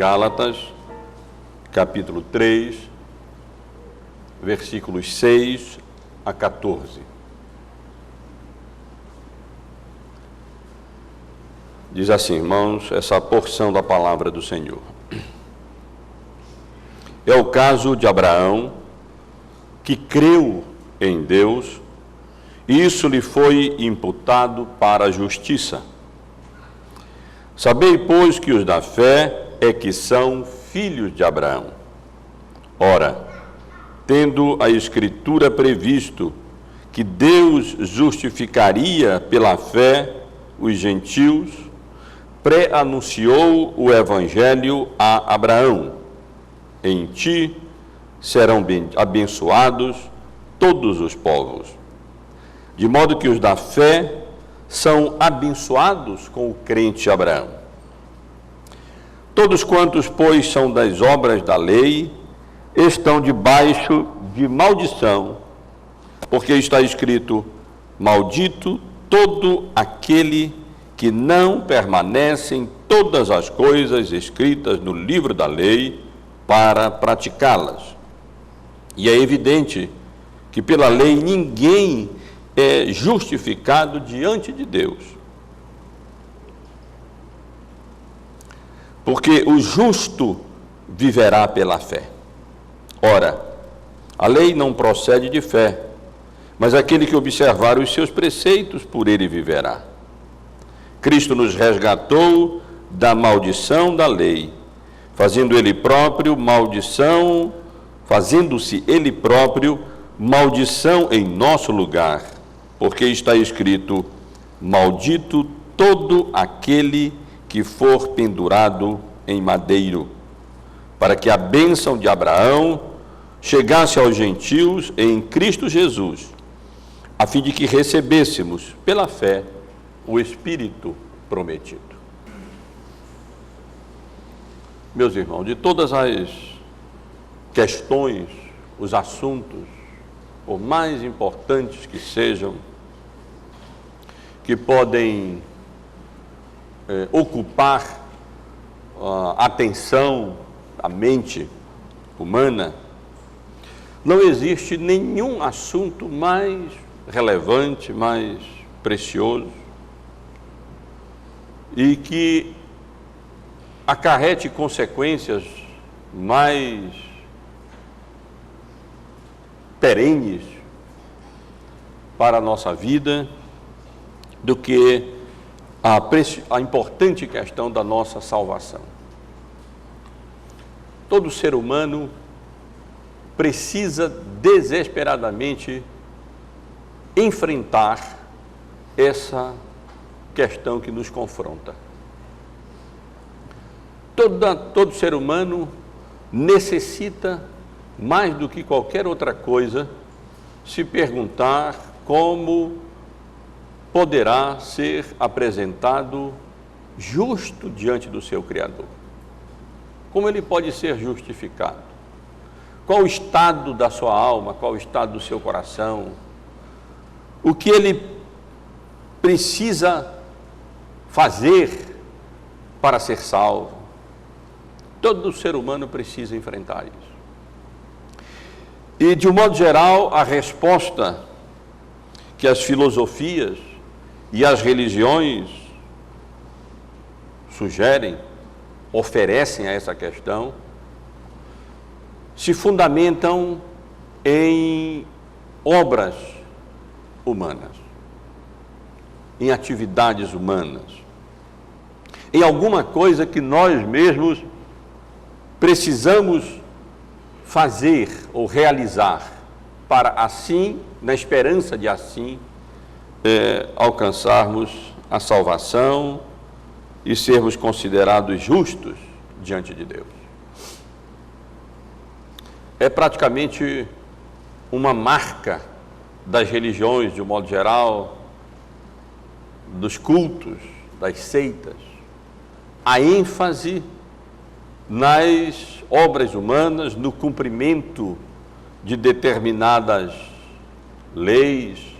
Gálatas, capítulo 3, versículos 6 a 14. Diz assim, irmãos, essa porção da palavra do Senhor. É o caso de Abraão, que creu em Deus, e isso lhe foi imputado para a justiça. Sabei, pois, que os da fé é que são filhos de Abraão. Ora, tendo a Escritura previsto que Deus justificaria pela fé os gentios, pré-anunciou o Evangelho a Abraão. Em ti serão abençoados todos os povos. De modo que os da fé são abençoados com o crente Abraão. Todos quantos, pois, são das obras da lei, estão debaixo de maldição, porque está escrito, maldito todo aquele que não permanece em todas as coisas escritas no livro da lei para praticá-las. E é evidente que pela lei ninguém é justificado diante de Deus. Porque o justo viverá pela fé. Ora, a lei não procede de fé, mas aquele que observar os seus preceitos, por ele viverá. Cristo nos resgatou da maldição da lei, fazendo-se ele próprio maldição em nosso lugar, porque está escrito, maldito todo aquele que for pendurado em madeiro, para que a bênção de Abraão chegasse aos gentios em Cristo Jesus, a fim de que recebêssemos, pela fé, o Espírito prometido. Meus irmãos, de todas as questões, os assuntos, por mais importantes que sejam, que podem ocupar a atenção, a mente humana, não existe nenhum assunto mais relevante, mais precioso e que acarrete consequências mais perenes para a nossa vida do que a importante questão da nossa salvação. Todo ser humano precisa desesperadamente enfrentar essa questão que nos confronta. Todo ser humano necessita, mais do que qualquer outra coisa, se perguntar como poderá ser apresentado justo diante do seu Criador. Como ele pode ser justificado? Qual o estado da sua alma, qual o estado do seu coração? O que ele precisa fazer para ser salvo? Todo ser humano precisa enfrentar isso. E, de um modo geral, a resposta que as filosofias e as religiões sugerem, oferecem a essa questão, se fundamentam em obras humanas, em atividades humanas, em alguma coisa que nós mesmos precisamos fazer ou realizar para assim, na esperança de assim, alcançarmos a salvação e sermos considerados justos diante de Deus. É praticamente uma marca das religiões, de um modo geral, dos cultos, das seitas, a ênfase nas obras humanas, no cumprimento de determinadas leis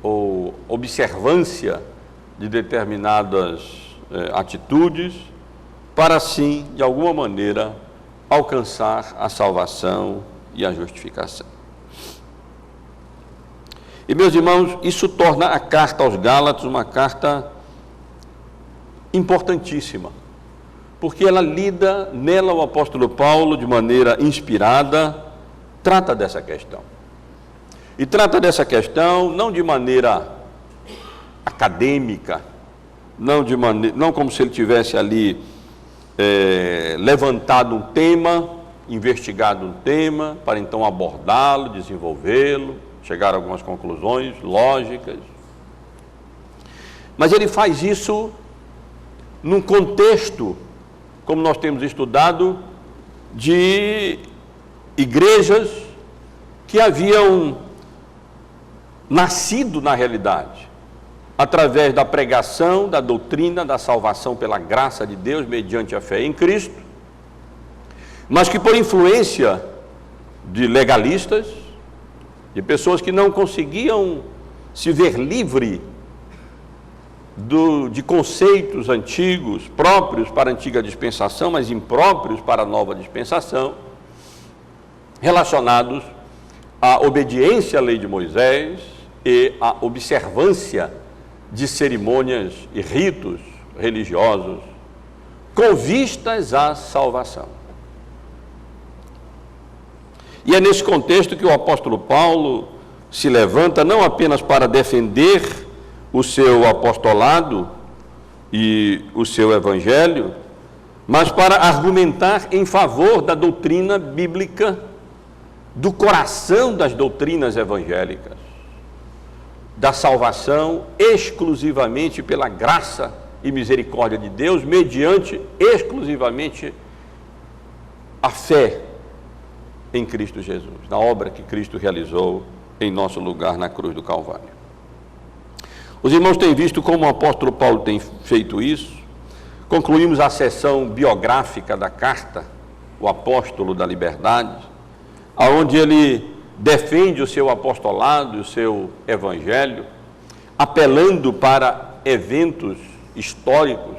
ou observância de determinadas atitudes, para assim, de alguma maneira, alcançar a salvação e a justificação. E, meus irmãos, isso torna a carta aos Gálatas uma carta importantíssima, porque ela lida, nela o apóstolo Paulo, de maneira inspirada, trata dessa questão. E trata dessa questão não de maneira acadêmica, não como se ele tivesse ali levantado um tema, investigado um tema, para então abordá-lo, desenvolvê-lo, chegar a algumas conclusões lógicas. Mas ele faz isso num contexto, como nós temos estudado, de igrejas que haviam nascido na realidade, através da pregação, da doutrina, da salvação pela graça de Deus, mediante a fé em Cristo, mas que por influência de legalistas, de pessoas que não conseguiam se ver livre de conceitos antigos, próprios para a antiga dispensação, mas impróprios para a nova dispensação, relacionados à obediência à lei de Moisés e à observância de cerimônias e ritos religiosos com vistas à salvação. E é nesse contexto que o apóstolo Paulo se levanta não apenas para defender o seu apostolado e o seu evangelho, mas para argumentar em favor da doutrina bíblica, do coração das doutrinas evangélicas, da salvação exclusivamente pela graça e misericórdia de Deus, mediante exclusivamente a fé em Cristo Jesus, na obra que Cristo realizou em nosso lugar na cruz do Calvário. Os irmãos têm visto como o apóstolo Paulo tem feito isso. Concluímos a sessão biográfica da carta, o apóstolo da liberdade, onde ele defende o seu apostolado e o seu evangelho, apelando para eventos históricos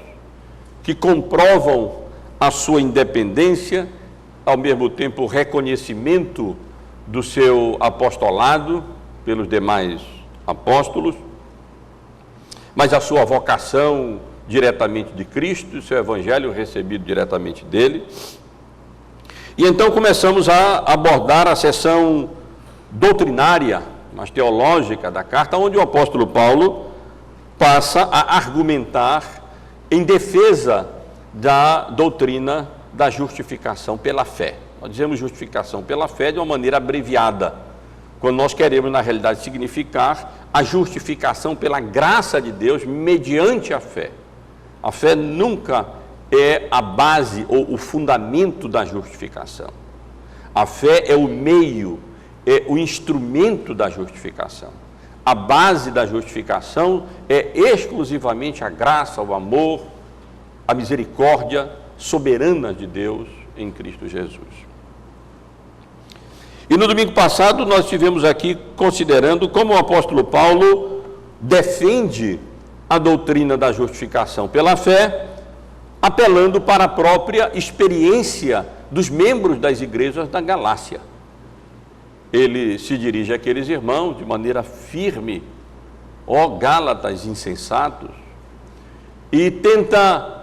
que comprovam a sua independência, ao mesmo tempo o reconhecimento do seu apostolado pelos demais apóstolos, mas a sua vocação diretamente de Cristo, o seu evangelho recebido diretamente dele. E então começamos a abordar a seção doutrinária, mas teológica da carta, onde o apóstolo Paulo passa a argumentar em defesa da doutrina da justificação pela fé. Nós dizemos justificação pela fé de uma maneira abreviada, quando nós queremos, na realidade, significar a justificação pela graça de Deus mediante a fé. A fé nunca é a base ou o fundamento da justificação. A fé é o meio, é o instrumento da justificação. A base da justificação é exclusivamente a graça, o amor, a misericórdia soberana de Deus em Cristo Jesus. E no domingo passado nós estivemos aqui considerando como o apóstolo Paulo defende a doutrina da justificação pela fé, apelando para a própria experiência dos membros das igrejas da Galácia. Ele se dirige àqueles irmãos de maneira firme, ó Gálatas insensatos, e tenta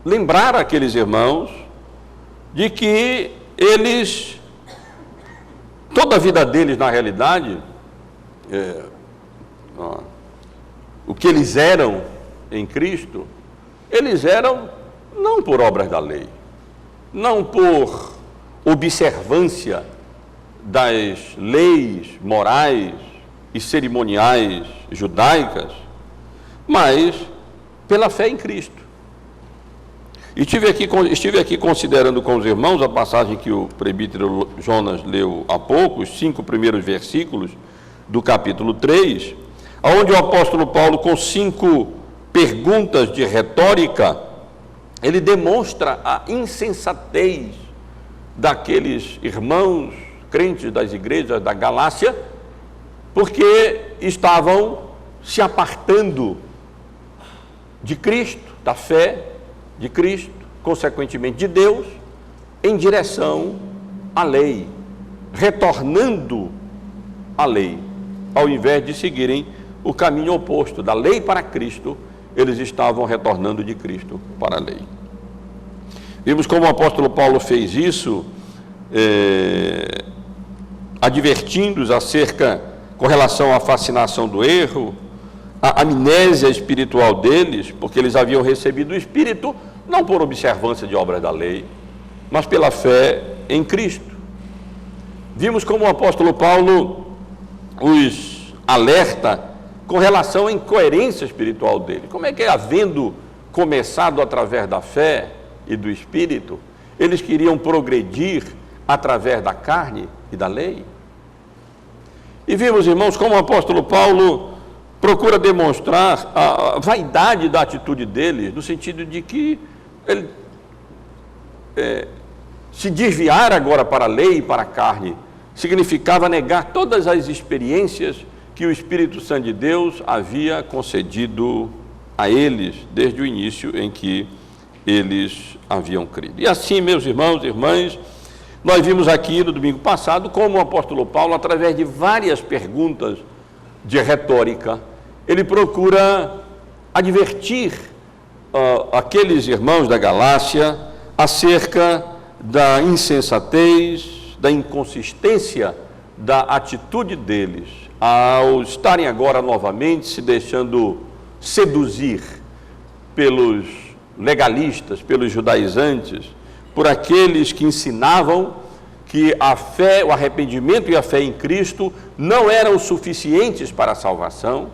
lembrar aqueles irmãos de que eles, toda a vida deles na realidade, o que eles eram em Cristo, eles eram não por obras da lei, não por observância das leis morais e cerimoniais judaicas, mas pela fé em Cristo. E estive aqui considerando com os irmãos a passagem que o presbítero Jonas leu há pouco, os 5 primeiros versículos do capítulo 3, onde o apóstolo Paulo, com 5 perguntas de retórica, ele demonstra a insensatez daqueles irmãos crentes das igrejas da Galácia, porque estavam se apartando de Cristo, da fé de Cristo, consequentemente de Deus, em direção à lei, retornando à lei, ao invés de seguirem o caminho oposto, da lei para Cristo, eles estavam retornando de Cristo para a lei. Vimos como o apóstolo Paulo fez isso, advertindo-os acerca, com relação à fascinação do erro, a amnésia espiritual deles, porque eles haviam recebido o Espírito, não por observância de obras da lei, mas pela fé em Cristo. Vimos como o apóstolo Paulo os alerta com relação à incoerência espiritual dele. Como é que, havendo começado através da fé e do Espírito, eles queriam progredir através da carne e da lei? E vimos, irmãos, como o apóstolo Paulo procura demonstrar a vaidade da atitude deles, no sentido de que ele se desviar agora para a lei e para a carne significava negar todas as experiências que o Espírito Santo de Deus havia concedido a eles desde o início em que eles haviam crido. E assim, meus irmãos e irmãs, nós vimos aqui no domingo passado como o apóstolo Paulo, através de várias perguntas de retórica, ele procura advertir aqueles irmãos da Galácia acerca da insensatez, da inconsistência da atitude deles, ao estarem agora novamente se deixando seduzir pelos legalistas, pelos judaizantes, por aqueles que ensinavam que a fé, o arrependimento e a fé em Cristo não eram suficientes para a salvação.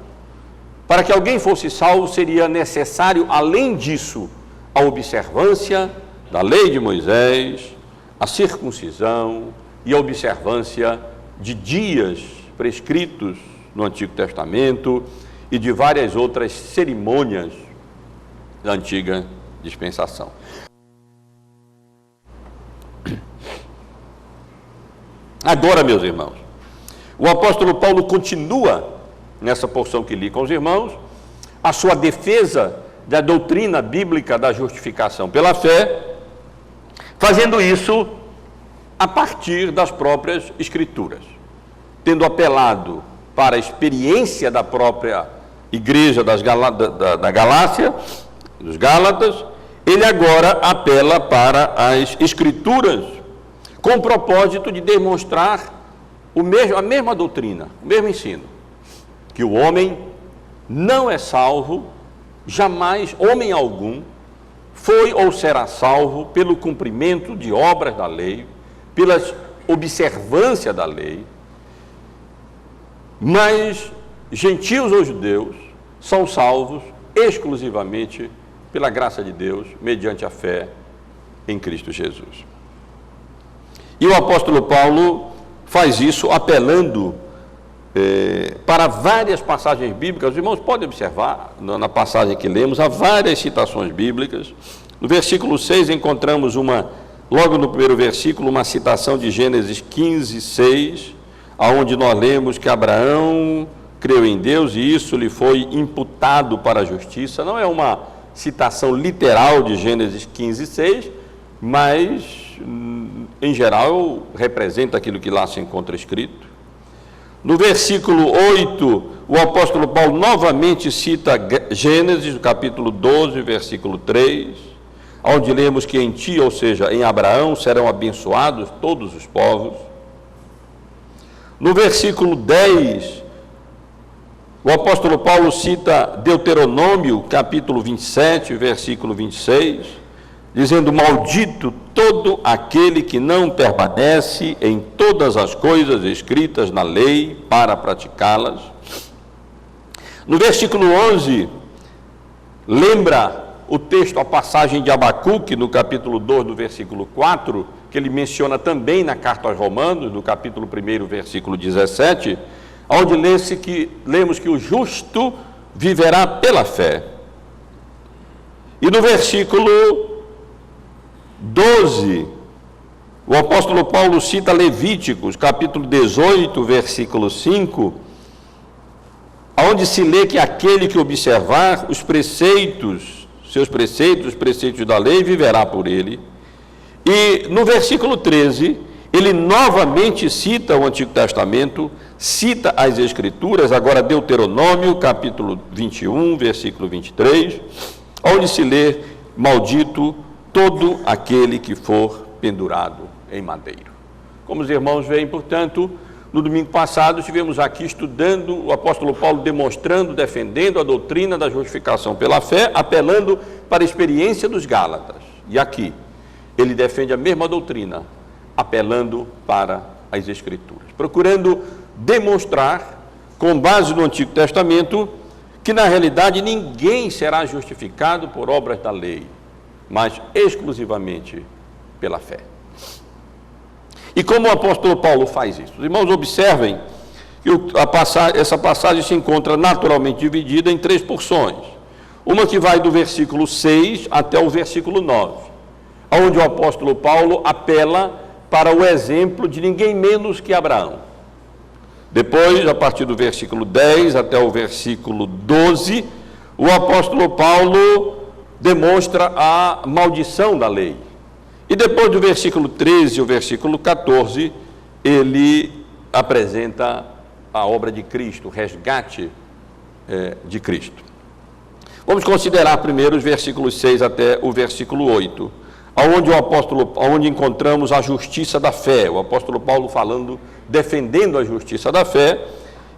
Para que alguém fosse salvo, seria necessário, além disso, a observância da lei de Moisés, a circuncisão e a observância de dias prescritos no Antigo Testamento e de várias outras cerimônias da antiga dispensação. Agora, meus irmãos, o apóstolo Paulo continua, nessa porção que li com os irmãos, a sua defesa da doutrina bíblica da justificação pela fé, fazendo isso a partir das próprias Escrituras, tendo apelado para a experiência da própria igreja da Galácia, dos Gálatas, ele agora apela para as Escrituras, com o propósito de demonstrar a mesma doutrina, o mesmo ensino, que o homem não é salvo, jamais homem algum foi ou será salvo pelo cumprimento de obras da lei, pela observância da lei, mas gentios ou judeus são salvos exclusivamente pela graça de Deus, mediante a fé em Cristo Jesus. E o apóstolo Paulo faz isso apelando para várias passagens bíblicas. Os irmãos podem observar, na passagem que lemos, há várias citações bíblicas. No versículo 6 encontramos logo no primeiro versículo, uma citação de Gênesis 15, 6, onde nós lemos que Abraão creu em Deus e isso lhe foi imputado para a justiça. Não é uma citação literal de Gênesis 15, 6, mas, em geral, representa aquilo que lá se encontra escrito. No versículo 8, o apóstolo Paulo novamente cita Gênesis, no capítulo 12, versículo 3, onde lemos que em ti, ou seja, em Abraão, serão abençoados todos os povos. No versículo 10, o apóstolo Paulo cita Deuteronômio, capítulo 27, versículo 26, dizendo: maldito todo aquele que não permanece em todas as coisas escritas na lei para praticá-las. No versículo 11, lembra o texto, a passagem de Abacuque, no capítulo 2, do versículo 4, que ele menciona também na carta aos Romanos, no capítulo 1, versículo 17, onde lemos que o justo viverá pela fé. E no versículo 12, o apóstolo Paulo cita Levíticos, capítulo 18, versículo 5, onde se lê que aquele que observar os preceitos, seus preceitos, os preceitos da lei, viverá por ele. E no versículo 13, ele novamente cita o Antigo Testamento, cita as Escrituras, agora Deuteronômio, capítulo 21, versículo 23, onde se lê: maldito todo aquele que for pendurado em madeiro. Como os irmãos veem, portanto, no domingo passado estivemos aqui estudando o apóstolo Paulo demonstrando, defendendo a doutrina da justificação pela fé, apelando para a experiência dos Gálatas. E aqui, ele defende a mesma doutrina, apelando para as Escrituras, procurando demonstrar, com base no Antigo Testamento, que na realidade ninguém será justificado por obras da lei, mas exclusivamente pela fé. E como o apóstolo Paulo faz isso? Os irmãos observem que essa passagem se encontra naturalmente dividida em 3 porções. Uma que vai do versículo 6 até o versículo 9, onde o apóstolo Paulo apela para o exemplo de ninguém menos que Abraão. Depois, a partir do versículo 10 até o versículo 12, o apóstolo Paulo demonstra a maldição da lei. E depois do versículo 13 ao versículo 14, ele apresenta a obra de Cristo, o resgate de Cristo. Vamos considerar primeiro os versículos 6 até o versículo 8, onde encontramos a justiça da fé, o apóstolo Paulo falando, defendendo a justiça da fé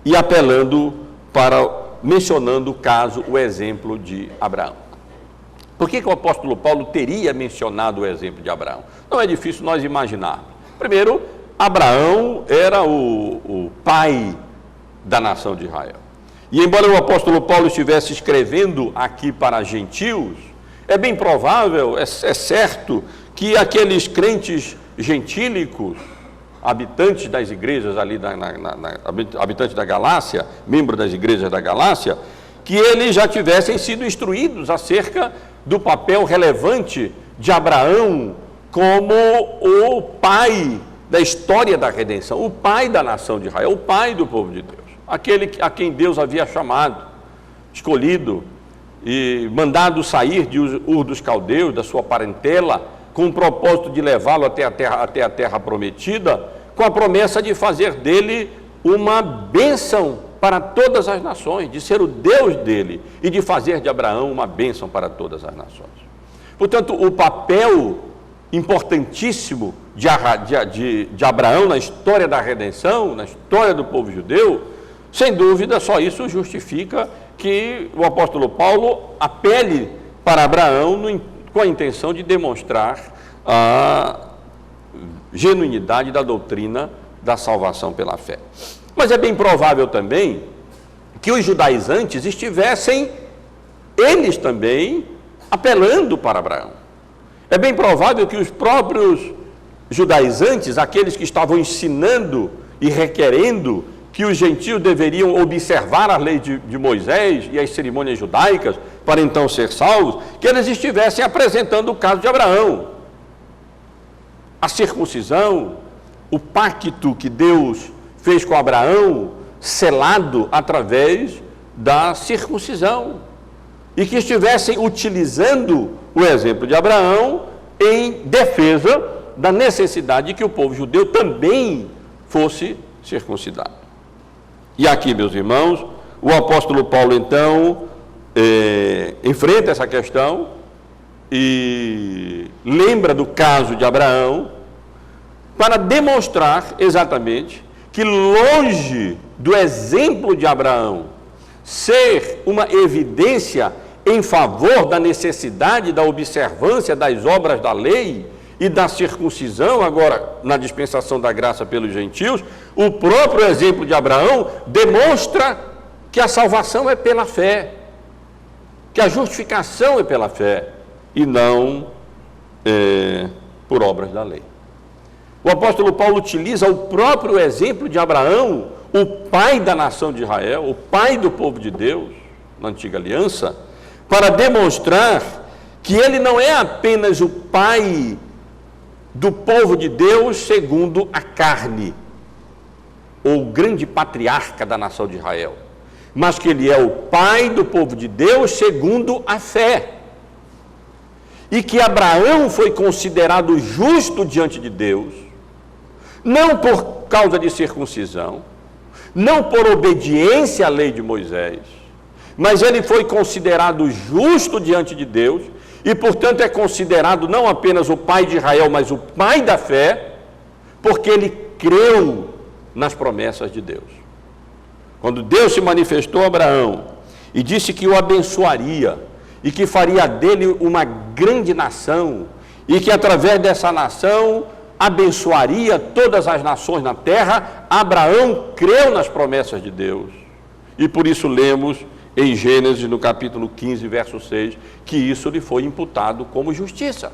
e apelando mencionando o caso, o exemplo de Abraão. Por que o apóstolo Paulo teria mencionado o exemplo de Abraão? Não é difícil nós imaginarmos. Primeiro, Abraão era o pai da nação de Israel. E embora o apóstolo Paulo estivesse escrevendo aqui para gentios, é bem provável, é certo, que aqueles crentes gentílicos, habitantes das igrejas ali, habitantes da Galácia, membros das igrejas da Galácia, que eles já tivessem sido instruídos acerca do papel relevante de Abraão como o pai da história da redenção, o pai da nação de Israel, o pai do povo de Deus, aquele a quem Deus havia chamado, escolhido e mandado sair de Ur dos Caldeus, da sua parentela, com o propósito de levá-lo até a terra prometida, com a promessa de fazer dele uma bênção para todas as nações, de ser o Deus dele e de fazer de Abraão uma bênção para todas as nações. Portanto, o papel importantíssimo de Abraão na história da redenção, na história do povo judeu, sem dúvida, só isso justifica que o apóstolo Paulo apele para Abraão com a intenção de demonstrar a genuinidade da doutrina da salvação pela fé. Mas é bem provável também que os judaizantes estivessem, eles também, apelando para Abraão. É bem provável que os próprios judaizantes, aqueles que estavam ensinando e requerendo que os gentios deveriam observar a lei de Moisés e as cerimônias judaicas para então ser salvos, que eles estivessem apresentando o caso de Abraão. A circuncisão, o pacto que Deus fez com Abraão, selado através da circuncisão, e que estivessem utilizando o exemplo de Abraão em defesa da necessidade de que o povo judeu também fosse circuncidado. E aqui, meus irmãos, o apóstolo Paulo, então, enfrenta essa questão e lembra do caso de Abraão para demonstrar exatamente que, longe do exemplo de Abraão ser uma evidência em favor da necessidade da observância das obras da lei e da circuncisão, agora na dispensação da graça pelos gentios, o próprio exemplo de Abraão demonstra que a salvação é pela fé, que a justificação é pela fé e não por obras da lei. O apóstolo Paulo utiliza o próprio exemplo de Abraão, o pai da nação de Israel, o pai do povo de Deus, na antiga aliança, para demonstrar que ele não é apenas o pai do povo de Deus segundo a carne, ou o grande patriarca da nação de Israel, mas que ele é o pai do povo de Deus segundo a fé. E que Abraão foi considerado justo diante de Deus, não por causa de circuncisão, não por obediência à lei de Moisés, mas ele foi considerado justo diante de Deus, e portanto é considerado não apenas o pai de Israel, mas o pai da fé, porque ele creu nas promessas de Deus. Quando Deus se manifestou a Abraão e disse que o abençoaria e que faria dele uma grande nação e que através dessa nação abençoaria todas as nações na terra, Abraão creu nas promessas de Deus. E por isso lemos em Gênesis, no capítulo 15, verso 6, que isso lhe foi imputado como justiça.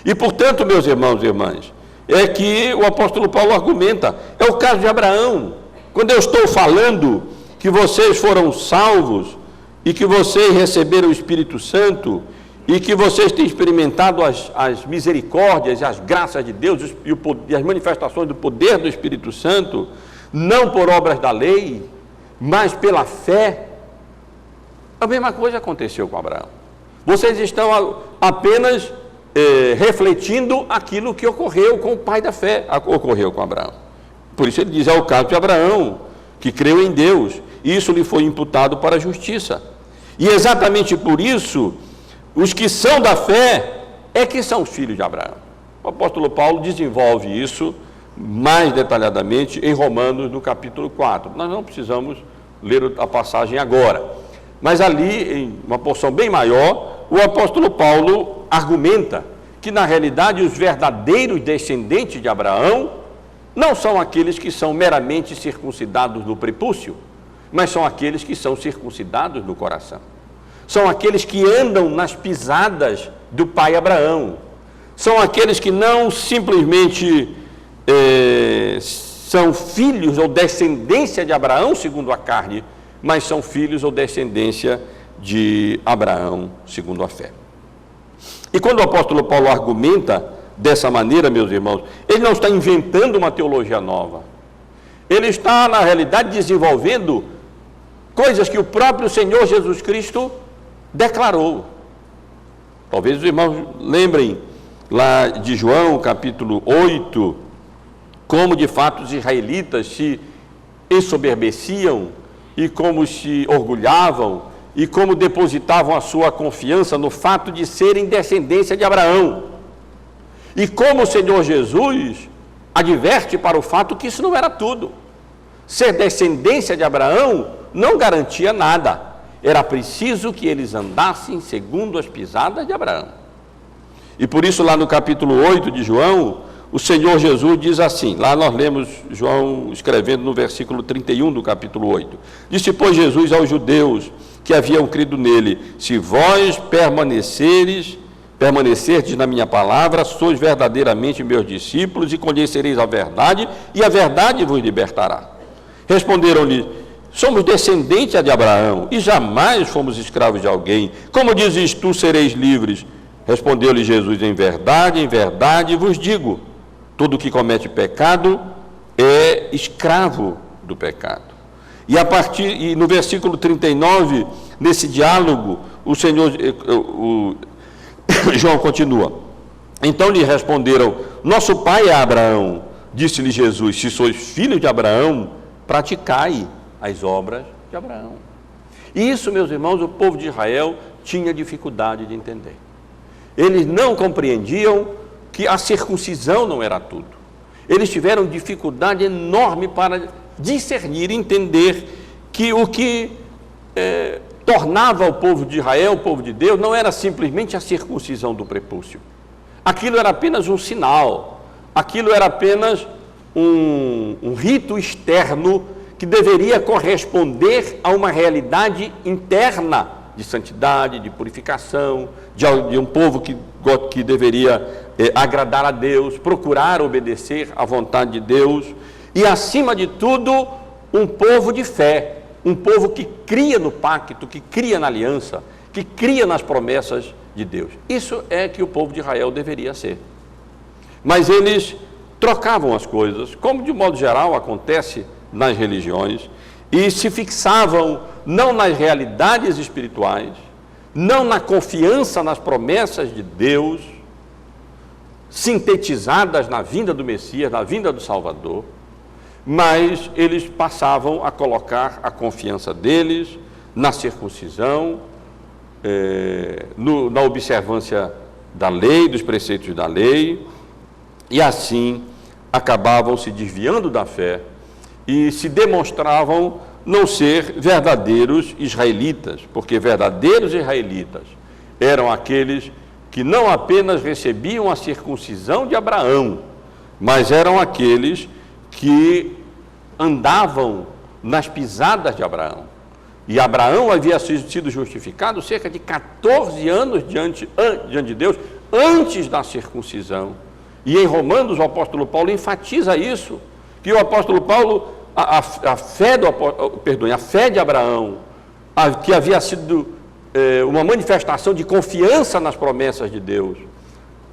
E portanto, meus irmãos e irmãs, é que o apóstolo Paulo argumenta, é o caso de Abraão. Quando eu estou falando que vocês foram salvos e que vocês receberam o Espírito Santo e que vocês têm experimentado as misericórdias e as graças de Deus e as manifestações do poder do Espírito Santo, não por obras da lei, mas pela fé, a mesma coisa aconteceu com Abraão. Vocês estão apenas refletindo aquilo que ocorreu com o pai da fé, ocorreu com Abraão. Por isso ele diz, é o caso de Abraão, que creu em Deus, e isso lhe foi imputado para a justiça. E exatamente por isso, os que são da fé é que são os filhos de Abraão. O apóstolo Paulo desenvolve isso mais detalhadamente em Romanos, no capítulo 4. Nós não precisamos ler a passagem agora, mas ali, em uma porção bem maior, o apóstolo Paulo argumenta que, na realidade, os verdadeiros descendentes de Abraão não são aqueles que são meramente circuncidados no prepúcio, mas são aqueles que são circuncidados no coração. São aqueles que andam nas pisadas do pai Abraão. São aqueles que não simplesmente são filhos ou descendência de Abraão, segundo a carne, mas são filhos ou descendência de Abraão, segundo a fé. E quando o apóstolo Paulo argumenta dessa maneira, meus irmãos, ele não está inventando uma teologia nova. Ele está, na realidade, desenvolvendo coisas que o próprio Senhor Jesus Cristo declarou. Talvez os irmãos lembrem lá de João, capítulo 8, como de fato os israelitas se ensoberbeciam e como se orgulhavam e como depositavam a sua confiança no fato de serem descendência de Abraão. E como o Senhor Jesus adverte para o fato que isso não era tudo. Ser descendência de Abraão não garantia nada. Era preciso que eles andassem segundo as pisadas de Abraão. E por isso, lá no capítulo 8 de João, o Senhor Jesus diz assim, lá nós lemos João escrevendo no versículo 31 do capítulo 8. Disse, pois, Jesus aos judeus que haviam crido nele, se vós permanecerdes na minha palavra, sois verdadeiramente meus discípulos e conhecereis a verdade, e a verdade vos libertará. Responderam-lhe, somos descendentes de Abraão e jamais fomos escravos de alguém. Como dizes tu, sereis livres? Respondeu-lhe Jesus, em verdade vos digo, todo que comete pecado é escravo do pecado. E no versículo 39, nesse diálogo, João continua. Então lhe responderam, nosso pai é Abraão. Disse-lhe Jesus, se sois filhos de Abraão, praticai as obras de Abraão. E isso, meus irmãos, o povo de Israel tinha dificuldade de entender. Eles não compreendiam que a circuncisão não era tudo. Eles tiveram dificuldade enorme para discernir, entender que o que tornava o povo de Israel, o povo de Deus, não era simplesmente a circuncisão do prepúcio. Aquilo era apenas um sinal, aquilo era apenas um rito externo que deveria corresponder a uma realidade interna de santidade, de purificação, de um povo que deveria agradar a Deus, procurar obedecer à vontade de Deus, e acima de tudo, um povo de fé, um povo que cria no pacto, que cria na aliança, que cria nas promessas de Deus. Isso é que o povo de Israel deveria ser. Mas eles trocavam as coisas, como de modo geral acontece nas religiões, e se fixavam não nas realidades espirituais, não na confiança nas promessas de Deus, sintetizadas na vinda do Messias, na vinda do Salvador, mas eles passavam a colocar a confiança deles na circuncisão, na observância da lei, dos preceitos da lei, e assim acabavam se desviando da fé e se demonstravam não ser verdadeiros israelitas, porque verdadeiros israelitas eram aqueles que não apenas recebiam a circuncisão de Abraão, mas eram aqueles que andavam nas pisadas de Abraão. E Abraão havia sido justificado cerca de 14 anos diante de Deus, antes da circuncisão. E em Romanos o apóstolo Paulo enfatiza isso, que o apóstolo Paulo, a fé de Abraão, que havia sido uma manifestação de confiança nas promessas de Deus,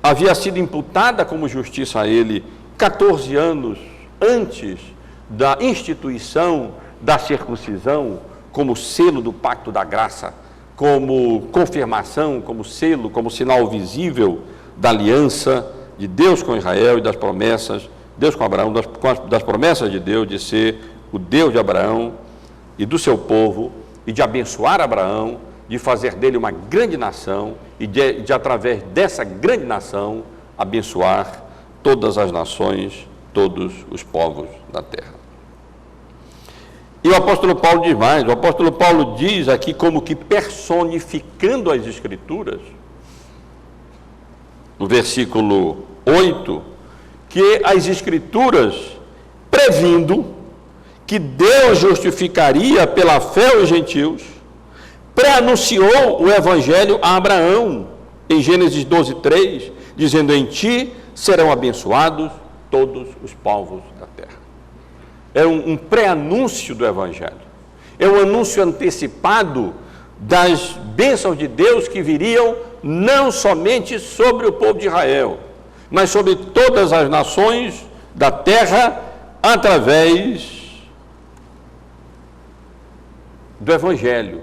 havia sido imputada como justiça a ele 14 anos antes da instituição da circuncisão, como selo do pacto da graça, como confirmação, como selo, como sinal visível da aliança de Deus com Israel e das promessas, Deus com Abraão, das promessas de Deus de ser o Deus de Abraão e do seu povo, e de abençoar Abraão, de fazer dele uma grande nação, e de através dessa grande nação, abençoar todas as nações, todos os povos da terra. E o apóstolo Paulo diz mais, o apóstolo Paulo diz aqui como que personificando as Escrituras, no versículo 8, que as Escrituras, previndo que Deus justificaria pela fé os gentios, pré-anunciou o Evangelho a Abraão, em Gênesis 12:3, dizendo: em ti serão abençoados todos os povos da terra. É um pré-anúncio do Evangelho, é um anúncio antecipado das bênçãos de Deus que viriam não somente sobre o povo de Israel, mas sobre todas as nações da terra, através do Evangelho,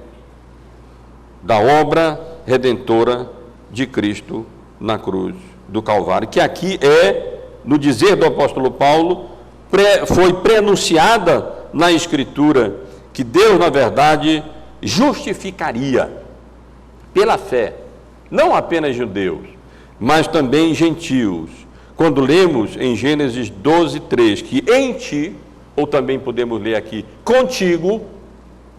da obra redentora de Cristo na cruz do Calvário, que aqui no dizer do apóstolo Paulo, foi pré-anunciada na Escritura, que Deus, na verdade, justificaria pela fé, não apenas judeus, mas também gentios. Quando lemos em Gênesis 12:3, que em ti, ou também podemos ler aqui, contigo,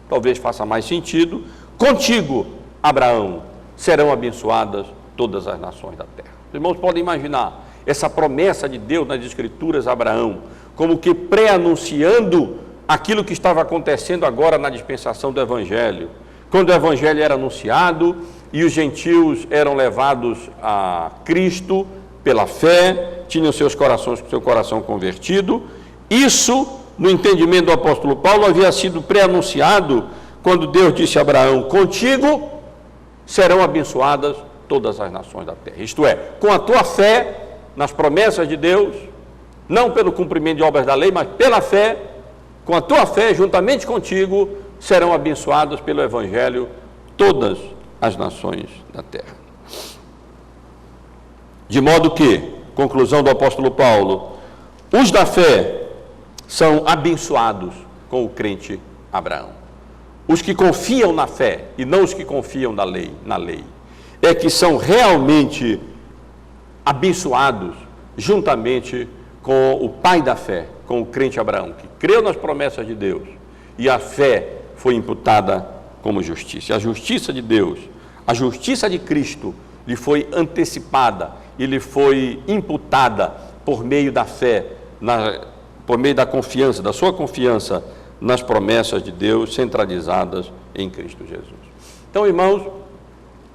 talvez faça mais sentido, contigo, Abraão, serão abençoadas todas as nações da terra. Os irmãos podem imaginar essa promessa de Deus nas Escrituras a Abraão, como que pré-anunciando aquilo que estava acontecendo agora na dispensação do Evangelho. Quando o Evangelho era anunciado e os gentios eram levados a Cristo pela fé, tinham seu coração convertido, isso, no entendimento do apóstolo Paulo, havia sido pré-anunciado quando Deus disse a Abraão: contigo serão abençoadas todas as nações da terra. Isto é, com a tua fé nas promessas de Deus, não pelo cumprimento de obras da lei, mas pela fé, com a tua fé, juntamente contigo, serão abençoadas pelo Evangelho todas as nações da terra. De modo que, conclusão do apóstolo Paulo, os da fé são abençoados com o crente Abraão. Os que confiam na fé e não os que confiam na lei, é que são realmente abençoados juntamente com o pai da fé, com o crente Abraão, que creu nas promessas de Deus, e a fé foi imputada como justiça. A justiça de Deus, a justiça de Cristo, lhe foi antecipada e lhe foi imputada por meio da fé, por meio da confiança, da sua confiança nas promessas de Deus centralizadas em Cristo Jesus. Então, irmãos,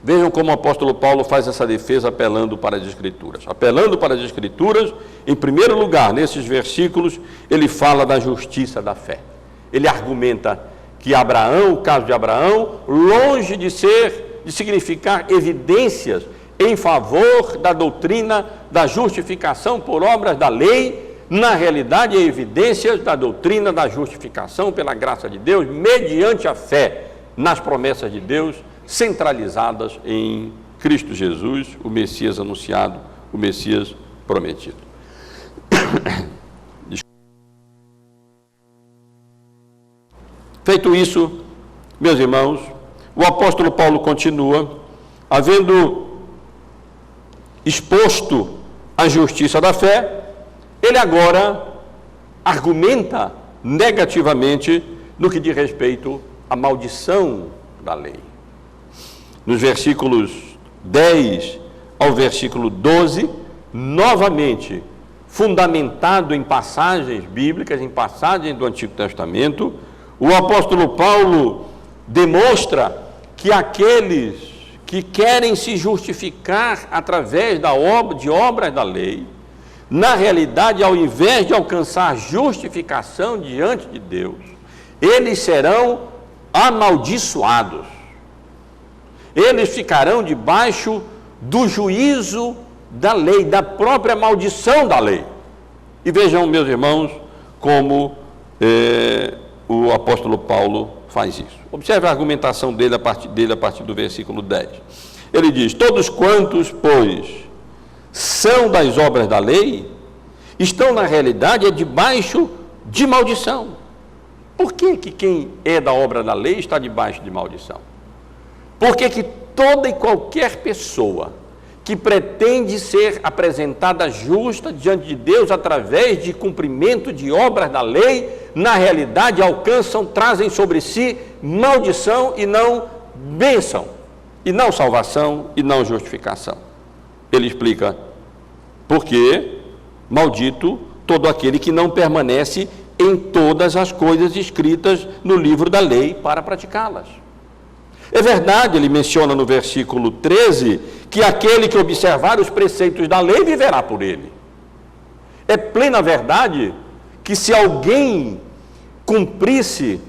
vejam como o apóstolo Paulo faz essa defesa apelando para as Escrituras. Apelando para as Escrituras, em primeiro lugar, nesses versículos, ele fala da justiça da fé. Ele argumenta que Abraão, o caso de Abraão, longe de significar evidências em favor da doutrina da justificação por obras da lei, na realidade, é evidência da doutrina da justificação pela graça de Deus, mediante a fé nas promessas de Deus, centralizadas em Cristo Jesus, o Messias anunciado, o Messias prometido. Feito isso, meus irmãos, o apóstolo Paulo continua, havendo exposto a justiça da fé, ele agora argumenta negativamente no que diz respeito à maldição da lei. Nos versículos 10 ao versículo 12, novamente, fundamentado em passagens bíblicas, em passagens do Antigo Testamento, o apóstolo Paulo demonstra que aqueles que querem se justificar através de obras da lei, na realidade, ao invés de alcançar justificação diante de Deus, eles serão amaldiçoados. Eles ficarão debaixo do juízo da lei, da própria maldição da lei. E vejam, meus irmãos, como o apóstolo Paulo faz isso. Observe a argumentação dele a partir do versículo 10. Ele diz: todos quantos, pois, são das obras da lei, estão na realidade debaixo de maldição. Por que quem é da obra da lei está debaixo de maldição? Porque que toda e qualquer pessoa que pretende ser apresentada justa diante de Deus através de cumprimento de obras da lei, na realidade trazem sobre si maldição e não bênção, e não salvação e não justificação. Ele explica: porque maldito todo aquele que não permanece em todas as coisas escritas no livro da lei para praticá-las. É verdade, ele menciona no versículo 13, que aquele que observar os preceitos da lei viverá por ele. É plena verdade que se alguém cumprisse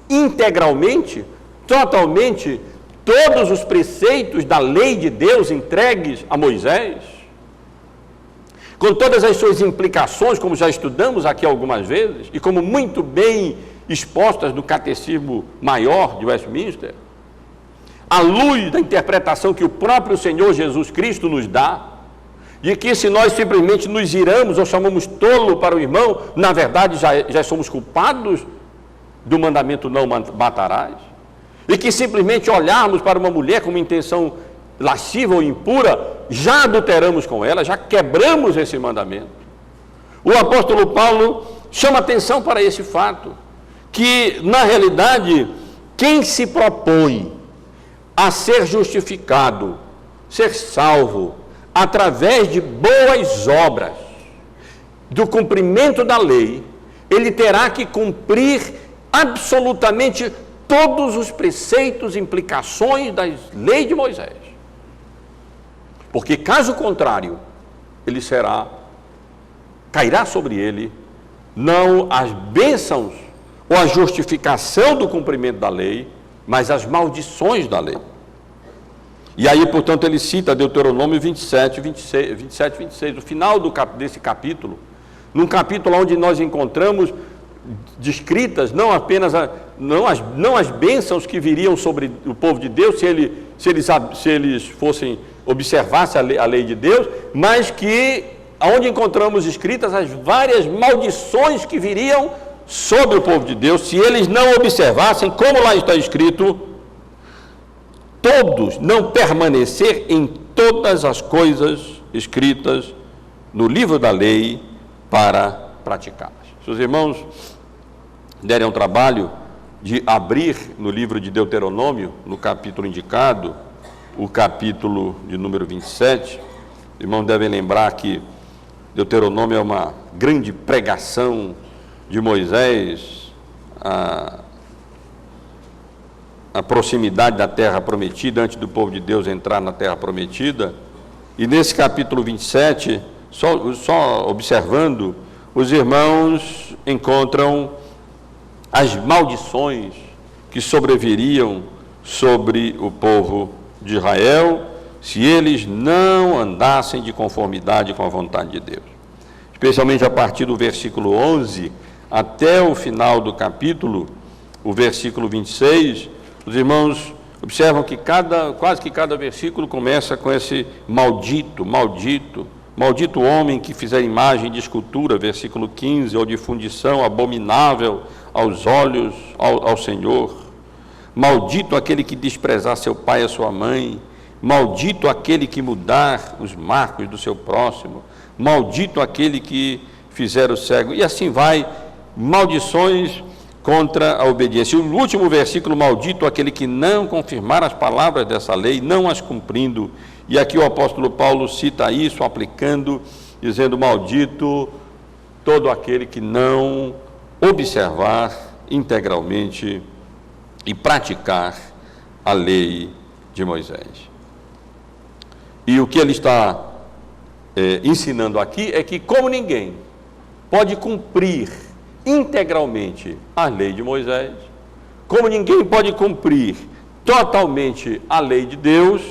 integralmente, totalmente, todos os preceitos da lei de Deus entregues a Moisés, com todas as suas implicações, como já estudamos aqui algumas vezes, e como muito bem expostas no Catecismo Maior de Westminster, à luz da interpretação que o próprio Senhor Jesus Cristo nos dá, de que se nós simplesmente nos iramos ou chamamos tolo para o irmão, na verdade já somos culpados do mandamento não matarás, e que simplesmente olharmos para uma mulher com uma intenção lasciva ou impura, já adulteramos com ela, já quebramos esse mandamento. O apóstolo Paulo chama atenção para esse fato, que na realidade quem se propõe a ser justificado, ser salvo, através de boas obras, do cumprimento da lei, ele terá que cumprir absolutamente todos os preceitos e implicações da lei de Moisés. Porque, caso contrário, cairá sobre ele, não as bênçãos ou a justificação do cumprimento da lei, mas as maldições da lei. E aí, portanto, ele cita Deuteronômio 27, 26, o final desse capítulo, num capítulo onde nós encontramos descritas não apenas não as bênçãos que viriam sobre o povo de Deus, se eles observassem a lei de Deus, mas que, onde encontramos escritas as várias maldições que viriam sobre o povo de Deus, se eles não observassem, como lá está escrito, todos não permanecer em todas as coisas escritas no livro da lei para praticá-las. Se os irmãos derem ao trabalho de abrir no livro de Deuteronômio, no capítulo indicado, o capítulo de número 27, os irmãos devem lembrar que Deuteronômio é uma grande pregação de Moisés, a proximidade da terra prometida, antes do povo de Deus entrar na terra prometida. E nesse capítulo 27, só observando, os irmãos encontram as maldições que sobreviriam sobre o povo de Israel, se eles não andassem de conformidade com a vontade de Deus. especialmente a partir do versículo 11 até o final do capítulo, o versículo 26, os irmãos observam que quase que cada versículo começa com esse maldito, maldito, maldito homem que fizer imagem de escultura, versículo 15, ou de fundição abominável aos olhos ao Senhor. Maldito aquele que desprezar seu pai e a sua mãe. Maldito aquele que mudar os marcos do seu próximo. Maldito aquele que fizer o cego. E assim vai, maldições contra a obediência. E o último versículo, maldito aquele que não confirmar as palavras dessa lei, não as cumprindo. E aqui o apóstolo Paulo cita isso, aplicando, dizendo, maldito todo aquele que não observar integralmente e praticar a lei de Moisés. E o que ele está ensinando aqui é que, como ninguém pode cumprir integralmente a lei de Moisés, como ninguém pode cumprir totalmente a lei de Deus,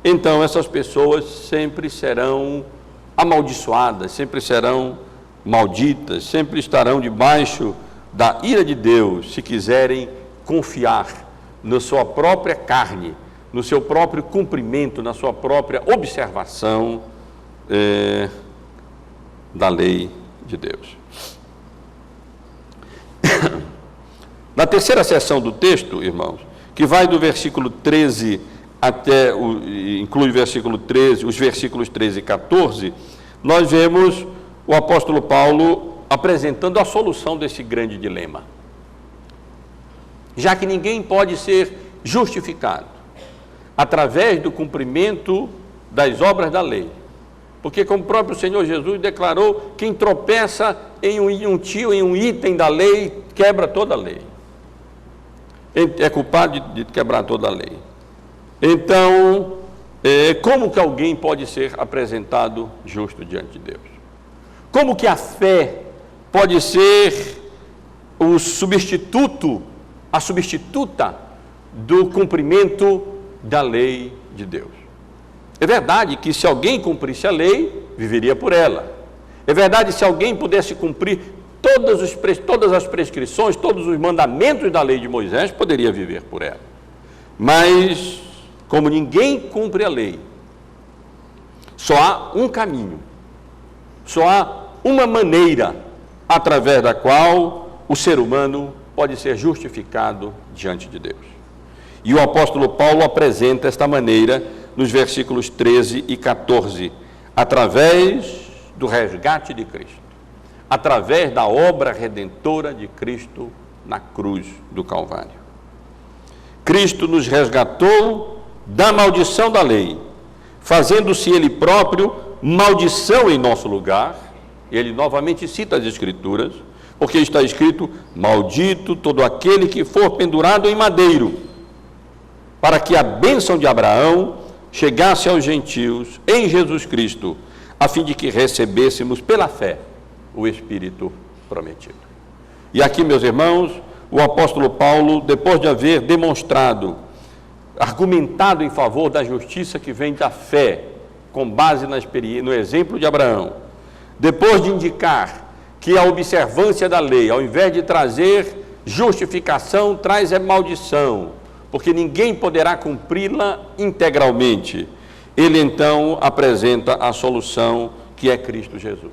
então essas pessoas sempre serão amaldiçoadas, sempre serão malditas, sempre estarão debaixo da ira de Deus, se quiserem confiar na sua própria carne, no seu próprio cumprimento, na sua própria observação da lei de Deus. Na terceira seção do texto, irmãos, que vai do versículo 13 até, inclui o versículo 13, os versículos 13 e 14, nós vemos o apóstolo Paulo apresentando a solução desse grande dilema. Já que ninguém pode ser justificado através do cumprimento das obras da lei, porque como o próprio Senhor Jesus declarou, quem tropeça em um item da lei, quebra toda a lei. É culpado de quebrar toda a lei. Então, como que alguém pode ser apresentado justo diante de Deus? Como que a fé pode ser o substituto, a substituta do cumprimento da lei de Deus? É verdade que se alguém cumprisse a lei, viveria por ela. É verdade se alguém pudesse cumprir todas as prescrições, todos os mandamentos da lei de Moisés, poderia viver por ela. Mas, como ninguém cumpre a lei, só há um caminho, só há uma maneira através da qual o ser humano pode ser justificado diante de Deus. E o apóstolo Paulo apresenta esta maneira nos versículos 13 e 14, através do resgate de Cristo, através da obra redentora de Cristo na cruz do Calvário. Cristo nos resgatou da maldição da lei, fazendo-se Ele próprio maldição em nosso lugar. Ele novamente cita as Escrituras, porque está escrito, maldito todo aquele que for pendurado em madeiro, para que a bênção de Abraão chegasse aos gentios em Jesus Cristo, a fim de que recebêssemos pela fé o Espírito prometido. E aqui, meus irmãos, o apóstolo Paulo, depois de haver demonstrado, argumentado em favor da justiça que vem da fé, com base no exemplo de Abraão, depois de indicar que a observância da lei, ao invés de trazer justificação, traz maldição, porque ninguém poderá cumpri-la integralmente, ele então apresenta a solução que é Cristo Jesus.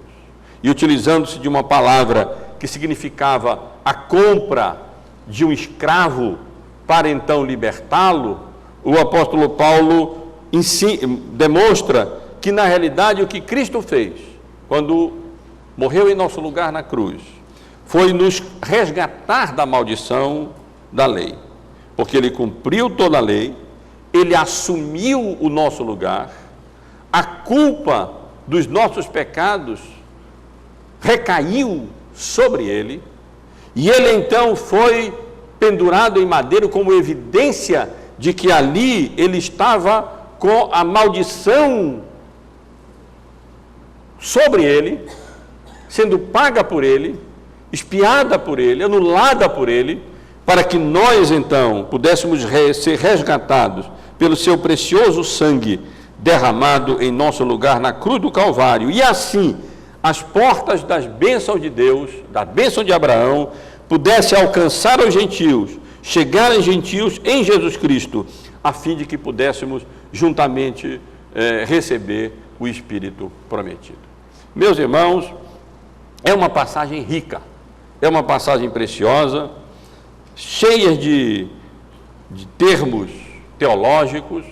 E utilizando-se de uma palavra que significava a compra de um escravo para então libertá-lo, o apóstolo Paulo demonstra que na realidade o que Cristo fez, quando morreu em nosso lugar na cruz, foi nos resgatar da maldição da lei, porque ele cumpriu toda a lei, ele assumiu o nosso lugar, a culpa dos nossos pecados recaiu sobre ele, e ele então foi pendurado em madeiro como evidência de que ali ele estava com a maldição sobre ele, sendo paga por ele, expiada por ele, anulada por ele, para que nós então pudéssemos ser resgatados pelo seu precioso sangue derramado em nosso lugar na cruz do Calvário, e assim as portas das bênçãos de Deus, da bênção de Abraão, pudesse alcançar os gentios, chegar aos gentios em Jesus Cristo, a fim de que pudéssemos juntamente receber o Espírito prometido. Meus irmãos, é uma passagem rica, é uma passagem preciosa, cheia de termos teológicos,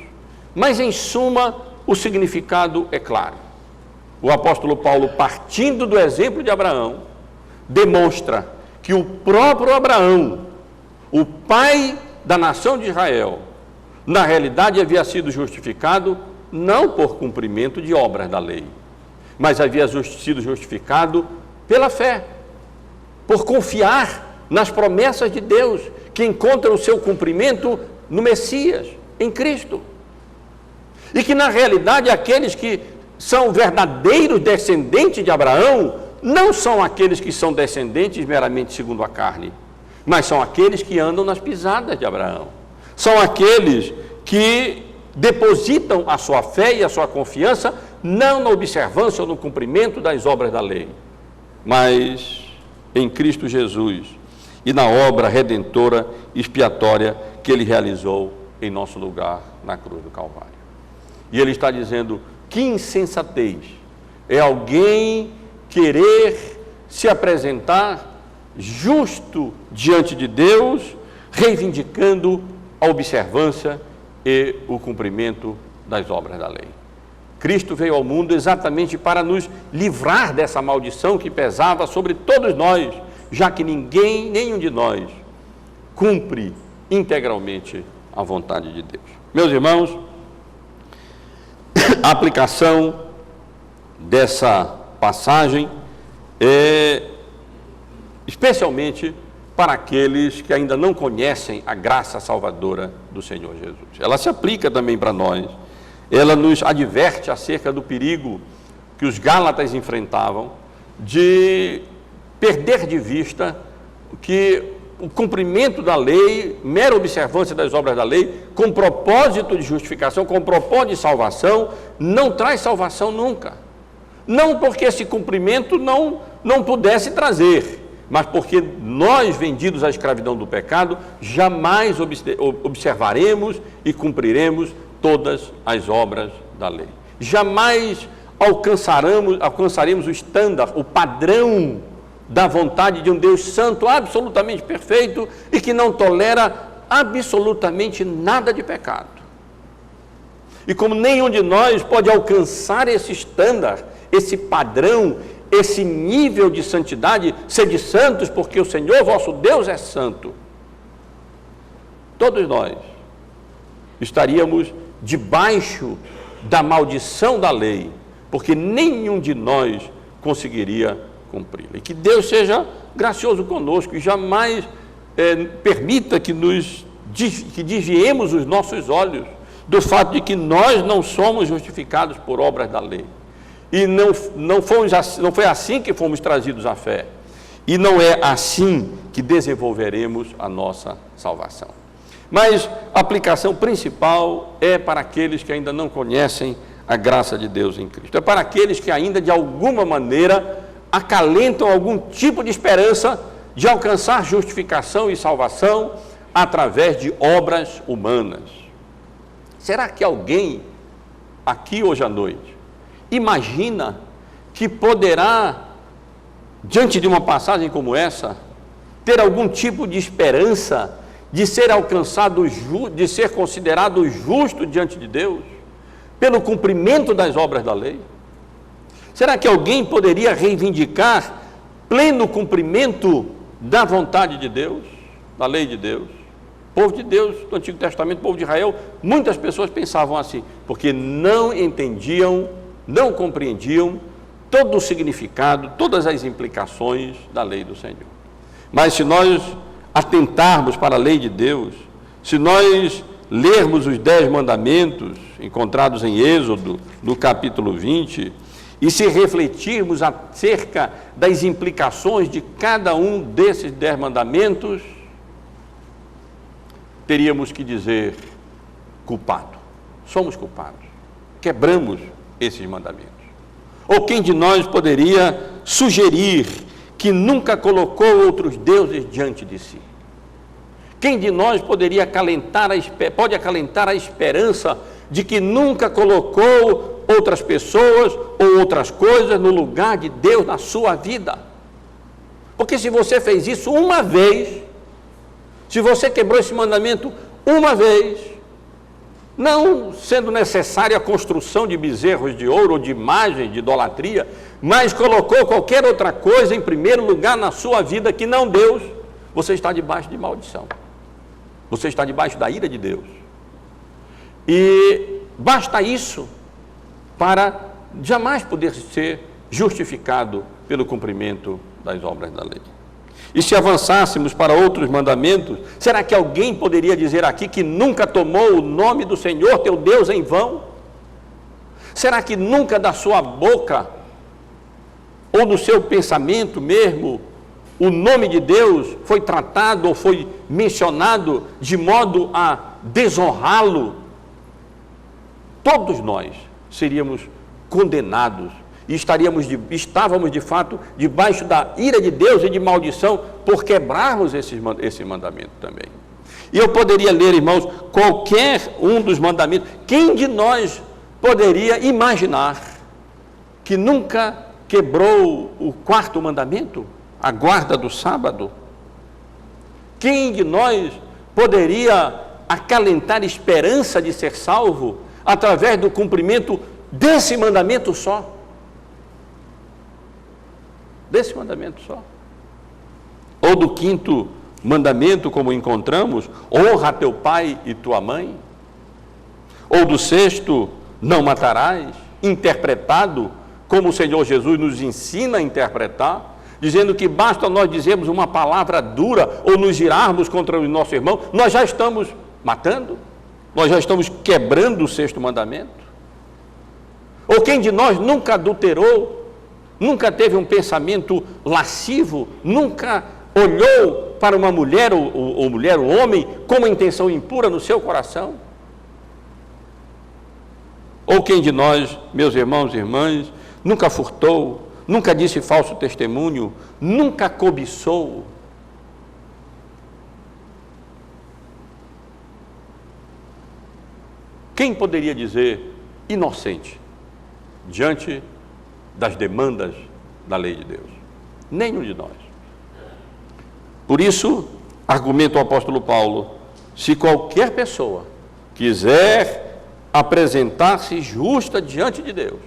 mas em suma o significado é claro. O apóstolo Paulo, partindo do exemplo de Abraão, demonstra que o próprio Abraão, o pai da nação de Israel, na realidade havia sido justificado não por cumprimento de obras da lei, mas havia sido justificado pela fé, por confiar nas promessas de Deus, que encontram o seu cumprimento no Messias, em Cristo. E que na realidade aqueles que são verdadeiros descendentes de Abraão, não são aqueles que são descendentes meramente segundo a carne, mas são aqueles que andam nas pisadas de Abraão. São aqueles que depositam a sua fé e a sua confiança não na observância ou no cumprimento das obras da lei, mas em Cristo Jesus e na obra redentora expiatória que Ele realizou em nosso lugar na cruz do Calvário. E Ele está dizendo: que insensatez é alguém querer se apresentar justo diante de Deus, reivindicando a observância e o cumprimento das obras da lei. Cristo veio ao mundo exatamente para nos livrar dessa maldição que pesava sobre todos nós, já que ninguém, nenhum de nós, cumpre integralmente a vontade de Deus. Meus irmãos, a aplicação dessa passagem é especialmente para aqueles que ainda não conhecem a graça salvadora do Senhor Jesus. Ela se aplica também para nós. Ela nos adverte acerca do perigo que os Gálatas enfrentavam de perder de vista que o cumprimento da lei, mera observância das obras da lei, com propósito de justificação, com propósito de salvação, não traz salvação nunca. Não porque esse cumprimento não pudesse trazer, mas porque nós, vendidos à escravidão do pecado, jamais observaremos e cumpriremos todas as obras da lei. Jamais alcançaremos o estándar, o padrão da vontade de um Deus santo, absolutamente perfeito e que não tolera absolutamente nada de pecado. E como nenhum de nós pode alcançar esse estándar, esse padrão, esse nível de santidade, sede santos, porque o Senhor vosso Deus é santo, todos nós estaríamos debaixo da maldição da lei, porque nenhum de nós conseguiria cumpri-la. E que Deus seja gracioso conosco e jamais permita que desviemos os nossos olhos do fato de que nós não somos justificados por obras da lei. E não foi assim que fomos trazidos à fé. E não é assim que desenvolveremos a nossa salvação. Mas a aplicação principal é para aqueles que ainda não conhecem a graça de Deus em Cristo. É para aqueles que ainda, de alguma maneira, acalentam algum tipo de esperança de alcançar justificação e salvação através de obras humanas. Será que alguém, aqui hoje à noite, imagina que poderá, diante de uma passagem como essa, ter algum tipo de esperança de ser alcançado, de ser considerado justo diante de Deus, pelo cumprimento das obras da lei? Será que alguém poderia reivindicar pleno cumprimento da vontade de Deus, da lei de Deus? O povo de Deus do Antigo Testamento, o povo de Israel, muitas pessoas pensavam assim, porque não entendiam, não compreendiam todo o significado, todas as implicações da lei do Senhor. Mas se nós atentarmos para a lei de Deus, se nós lermos os 10 mandamentos encontrados em Êxodo, no capítulo 20, e se refletirmos acerca das implicações de cada um desses 10 mandamentos, teríamos que dizer: culpado, somos culpados, quebramos esses mandamentos. Ou quem de nós poderia sugerir que nunca colocou outros deuses diante de si? Quem de nós poderia pode acalentar a esperança de que nunca colocou outras pessoas ou outras coisas no lugar de Deus na sua vida? Porque se você fez isso uma vez, se você quebrou esse mandamento uma vez, não sendo necessária a construção de bezerros de ouro ou de imagens de idolatria, mas colocou qualquer outra coisa em primeiro lugar na sua vida que não Deus, você está debaixo de maldição. Você está debaixo da ira de Deus. E basta isso para jamais poder ser justificado pelo cumprimento das obras da lei. E se avançássemos para outros mandamentos, será que alguém poderia dizer aqui que nunca tomou o nome do Senhor teu Deus em vão? Será que nunca da sua boca, ou no seu pensamento mesmo, o nome de Deus foi tratado ou foi mencionado de modo a desonrá-lo? Todos nós seríamos condenados e estávamos de fato debaixo da ira de Deus e de maldição por quebrarmos esse mandamento também. E eu poderia ler, irmãos, qualquer um dos mandamentos. Quem de nós poderia imaginar que nunca quebrou o quarto mandamento, a guarda do sábado? Quem de nós poderia acalentar esperança de ser salvo através do cumprimento desse mandamento só? Desse mandamento só. Ou do quinto mandamento, como encontramos, honra teu pai e tua mãe. Ou do sexto, não matarás, interpretado como o Senhor Jesus nos ensina a interpretar, dizendo que basta nós dizermos uma palavra dura ou nos irarmos contra o nosso irmão, nós já estamos matando, nós já estamos quebrando o sexto mandamento. Ou quem de nós nunca adulterou, nunca teve um pensamento lascivo, nunca olhou para uma mulher ou mulher ou homem com uma intenção impura no seu coração? Ou quem de nós, meus irmãos e irmãs, nunca furtou, nunca disse falso testemunho, nunca cobiçou? Quem poderia dizer inocente diante das demandas da lei de Deus? Nenhum de nós. Por isso, argumenta o apóstolo Paulo, se qualquer pessoa quiser apresentar-se justa diante de Deus,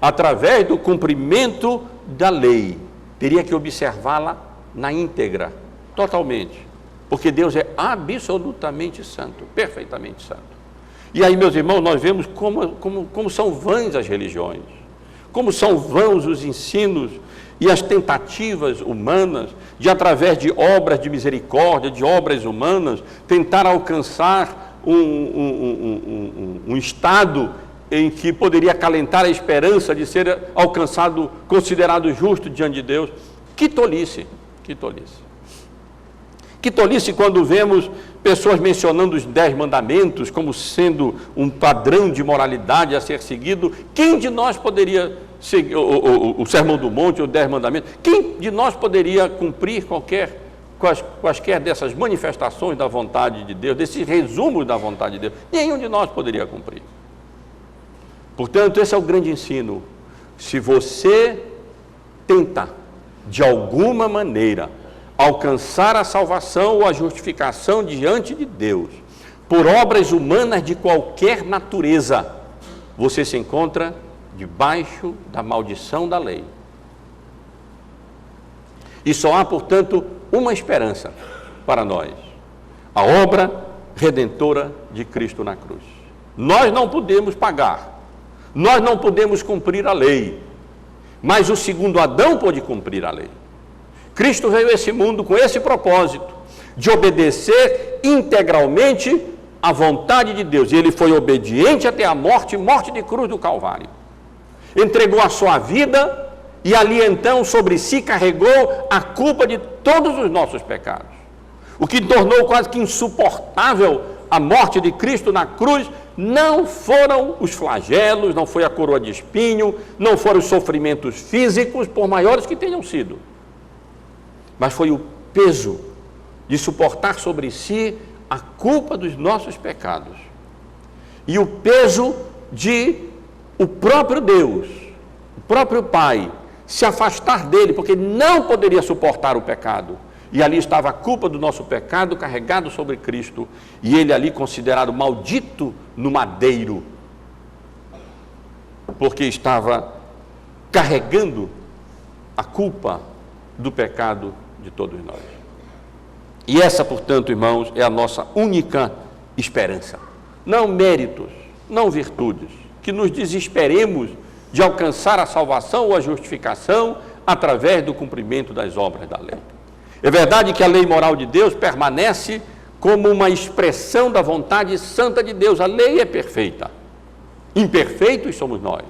através do cumprimento da lei, teria que observá-la na íntegra, totalmente, porque Deus é absolutamente santo, perfeitamente santo. E aí, meus irmãos, nós vemos como são vãs as religiões, como são vãos os ensinos e as tentativas humanas de, através de obras de misericórdia, de obras humanas, tentar alcançar um estado em que poderia acalentar a esperança de ser alcançado, considerado justo diante de Deus. Que tolice, que tolice. Que tolice quando vemos pessoas mencionando os 10 mandamentos como sendo um padrão de moralidade a ser seguido. Quem de nós poderia seguir o Sermão do Monte, os 10 mandamentos? Quem de nós poderia cumprir quaisquer dessas manifestações da vontade de Deus, desses resumos da vontade de Deus? Nenhum de nós poderia cumprir. Portanto, esse é o grande ensino. Se você tenta, de alguma maneira, alcançar a salvação ou a justificação diante de Deus, por obras humanas de qualquer natureza, você se encontra debaixo da maldição da lei. E só há, portanto, uma esperança para nós: a obra redentora de Cristo na cruz. Nós não podemos pagar, nós não podemos cumprir a lei, mas o segundo Adão pôde cumprir a lei. Cristo veio a esse mundo com esse propósito, de obedecer integralmente à vontade de Deus. E ele foi obediente até a morte, morte de cruz do Calvário. Entregou a sua vida e ali então sobre si carregou a culpa de todos os nossos pecados. O que tornou quase que insuportável a morte de Cristo na cruz não foram os flagelos, não foi a coroa de espinho, não foram os sofrimentos físicos, por maiores que tenham sido, mas foi o peso de suportar sobre si a culpa dos nossos pecados e o peso de o próprio Deus, o próprio Pai, se afastar dele, porque ele não poderia suportar o pecado. E ali estava a culpa do nosso pecado carregado sobre Cristo, e ele ali considerado maldito no madeiro, porque estava carregando a culpa do pecado de todos nós. E essa, portanto, irmãos, é a nossa única esperança. Não méritos, não virtudes, que nos desesperemos de alcançar a salvação ou a justificação através do cumprimento das obras da lei. É verdade que a lei moral de Deus permanece como uma expressão da vontade santa de Deus. A lei é perfeita. Imperfeitos somos nós.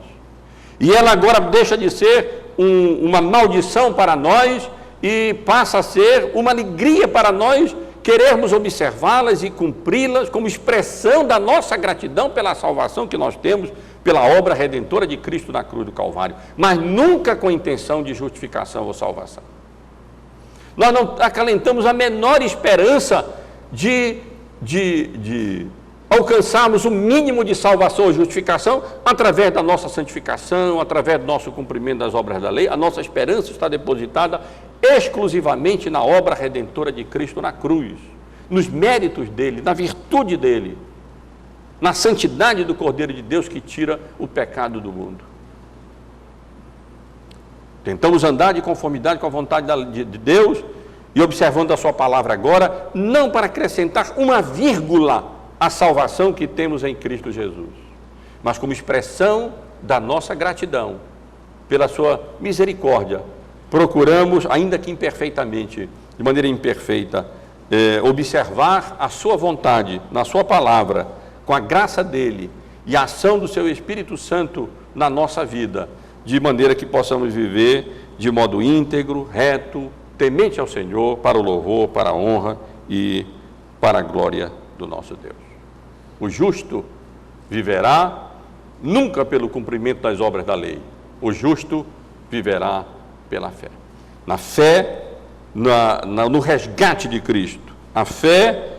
E ela agora deixa de ser uma maldição para nós e passa a ser uma alegria para nós querermos observá-las e cumpri-las como expressão da nossa gratidão pela salvação que nós temos, pela obra redentora de Cristo na cruz do Calvário, mas nunca com a intenção de justificação ou salvação. Nós não acalentamos a menor esperança de alcançarmos o mínimo de salvação ou justificação através da nossa santificação, através do nosso cumprimento das obras da lei. A nossa esperança está depositada exclusivamente na obra redentora de Cristo na cruz, nos méritos dele, na virtude dele, na santidade do Cordeiro de Deus que tira o pecado do mundo. Tentamos andar de conformidade com a vontade de Deus e observando a sua palavra agora, não para acrescentar uma vírgula à salvação que temos em Cristo Jesus, mas como expressão da nossa gratidão pela sua misericórdia. Procuramos, ainda que imperfeitamente, de maneira imperfeita, observar a sua vontade na sua palavra, com a graça dele e a ação do seu Espírito Santo na nossa vida, de maneira que possamos viver de modo íntegro, reto, temente ao Senhor, para o louvor, para a honra e para a glória do nosso Deus. O justo viverá nunca pelo cumprimento das obras da lei. O justo viverá pela fé. Na fé, no resgate de Cristo. A fé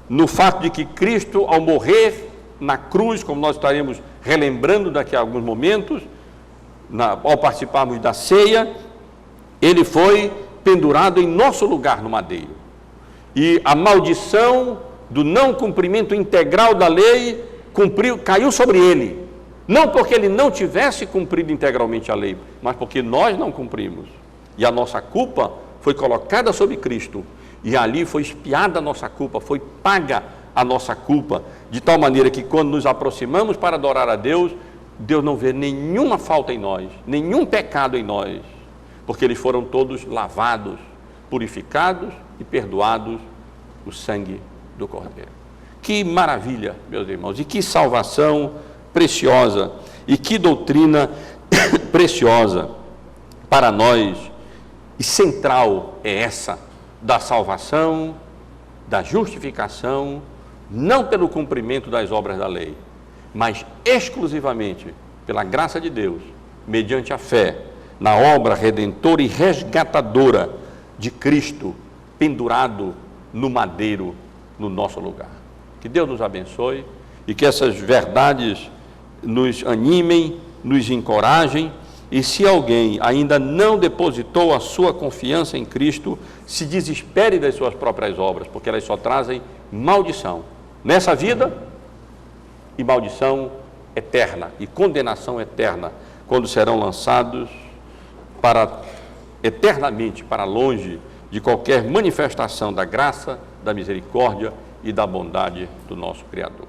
no fato de que Cristo, ao morrer na cruz, como nós estaremos relembrando daqui a alguns momentos, ao participarmos da ceia, ele foi pendurado em nosso lugar no madeiro. E a maldição do não cumprimento integral da lei caiu sobre ele. Não porque ele não tivesse cumprido integralmente a lei, mas porque nós não cumprimos. E a nossa culpa foi colocada sobre Cristo. E ali foi expiada a nossa culpa, foi paga a nossa culpa, de tal maneira que quando nos aproximamos para adorar a Deus, Deus não vê nenhuma falta em nós, nenhum pecado em nós, porque eles foram todos lavados, purificados e perdoados no sangue do Cordeiro. Que maravilha, meus irmãos, e que salvação preciosa, e que doutrina preciosa para nós, e central é essa, da salvação, da justificação, não pelo cumprimento das obras da lei, mas exclusivamente pela graça de Deus, mediante a fé, na obra redentora e resgatadora de Cristo, pendurado no madeiro, no nosso lugar. Que Deus nos abençoe e que essas verdades nos animem, nos encorajem, e se alguém ainda não depositou a sua confiança em Cristo, se desespere das suas próprias obras, porque elas só trazem maldição nessa vida e maldição eterna e condenação eterna, quando serão lançados eternamente para longe de qualquer manifestação da graça, da misericórdia e da bondade do nosso Criador.